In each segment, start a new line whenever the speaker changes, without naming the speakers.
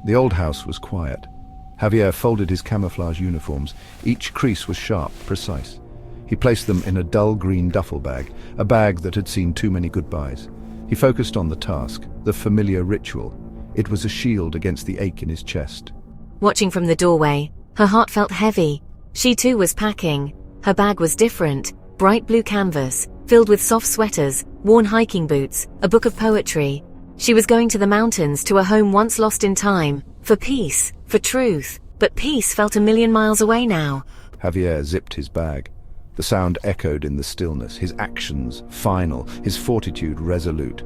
The old house was quiet. Javier folded his camouflage uniforms. Each crease was sharp, precise. He placed them in a dull green duffel bag, a bag that had seen too many goodbyes. He focused on the task, the familiar ritual. It was a shield against the ache in his chest.
Watching from the doorway, her heart felt heavy. She too was packing. Her bag was different, bright blue canvas, filled with soft sweaters, worn hiking boots, a book of poetry. She was going to the mountains, to a home once lost in time, for peace, for truth. But peace felt a million miles away now.
Javier zipped his bag. The sound echoed in the stillness, his actions final, his fortitude resolute.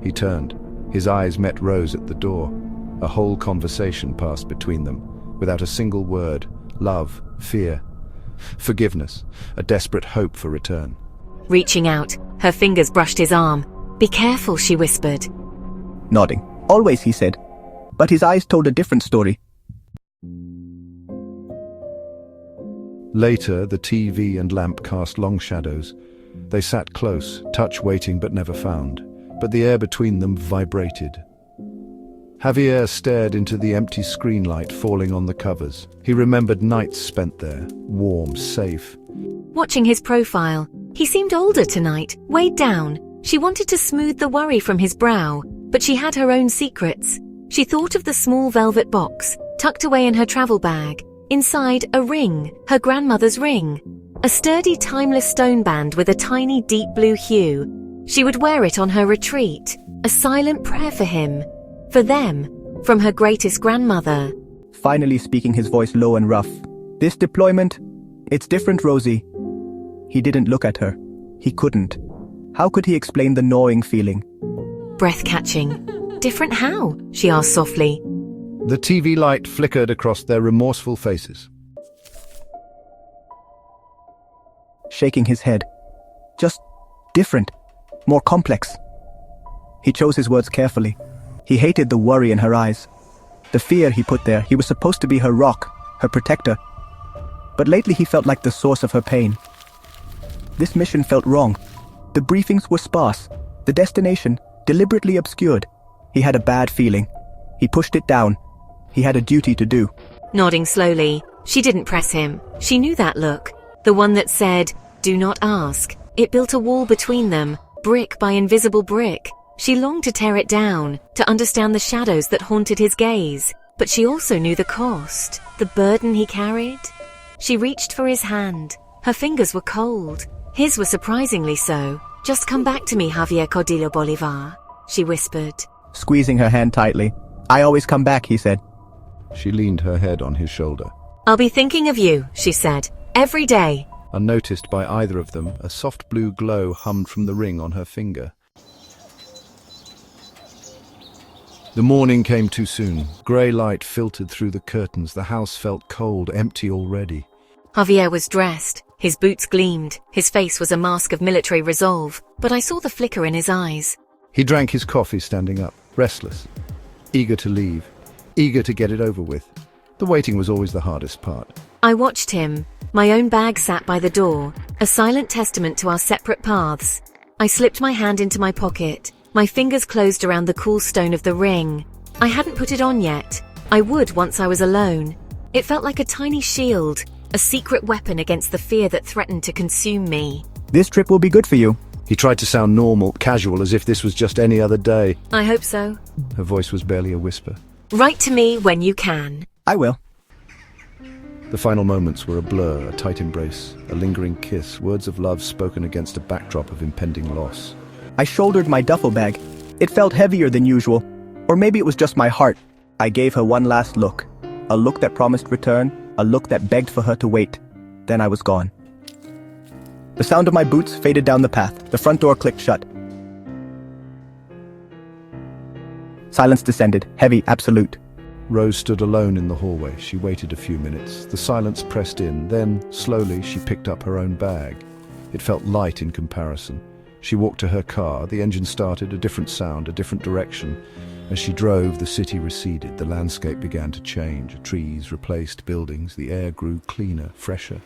He turned. His eyes met Rose at the door. A whole conversation passed between them, without a single word. Love, fear, forgiveness, a desperate hope for return.
Reaching out, her fingers brushed his arm. "Be careful," she whispered.
Nodding. "Always," he said. But his eyes told a different story.
Later, the TV and lamp cast long shadows. They sat close, touch waiting but never found. But the air between them vibrated. Javier stared into the empty screen light falling on the covers. He remembered nights spent there, warm, safe.
Watching his profile, he seemed older tonight, weighed down. She wanted to smooth the worry from his brow, but she had her own secrets. She thought of the small velvet box, tucked away in her travel bag. Inside, a ring, her grandmother's ring. A sturdy, timeless stone band with a tiny, deep blue hue. She would wear it on her retreat, a silent prayer for him, for them, from her greatest grandmother.
Finally speaking, his voice low and rough. "This deployment, it's different, Rosie." He didn't look at her. He couldn't. How could he explain the gnawing feeling?
Breath-catching. "Different how?" she asked softly.
The TV light flickered across their remorseful faces.
Shaking his head. "Just different. More complex." He chose his words carefully. He hated the worry in her eyes. The fear he put there. He was supposed to be her rock, her protector. But lately he felt like the source of her pain. This mission felt wrong. The briefings were sparse. The destination, deliberately obscured. He had a bad feeling. He pushed it down. He had a duty to do.
Nodding slowly, she didn't press him. She knew that look. The one that said, "Do not ask." It built a wall between them, brick by invisible brick. She longed to tear it down, to understand the shadows that haunted his gaze. But she also knew the cost, the burden he carried. She reached for his hand. Her fingers were cold. His were surprisingly so. "Just come back to me, Javier Cordillo Bolivar," she whispered.
Squeezing her hand tightly. "I always come back," he said.
She leaned her head on his shoulder.
"I'll be thinking of you," she said, "every day."
Unnoticed by either of them, a soft blue glow hummed from the ring on her finger. The morning came too soon. Grey light filtered through the curtains. The house felt cold, empty already.
Javier was dressed. His boots gleamed. His face was a mask of military resolve, but I saw the flicker in his eyes.
He drank his coffee standing up, restless, eager to leave, eager to get it over with. The waiting was always the hardest part.
I watched him. My own bag sat by the door, a silent testament to our separate paths. I slipped my hand into my pocket. My fingers closed around the cool stone of the ring. I hadn't put it on yet. I would once I was alone. It felt like a tiny shield, a secret weapon against the fear that threatened to consume me.
"This trip will be good for you."
He tried to sound normal, casual, as if this was just any other day.
I hope so.
Her voice was barely a whisper.
"Write to me when you can."
"I will."
The final moments were a blur, a tight embrace, a lingering kiss, words of love spoken against a backdrop of impending loss.
I shouldered my duffel bag. It felt heavier than usual. Or maybe it was just my heart. I gave her one last look. A look that promised return, a look that begged for her to wait. Then I was gone. The sound of my boots faded down the path. The front door clicked shut. Silence descended, heavy, absolute.
Rose stood alone in the hallway. She waited a few minutes. The silence pressed in. Then, slowly, she picked up her own bag. It felt light in comparison. She walked to her car. The engine started, a different sound, a different direction. As she drove, the city receded. The landscape began to change. Trees replaced buildings. The air grew cleaner, fresher.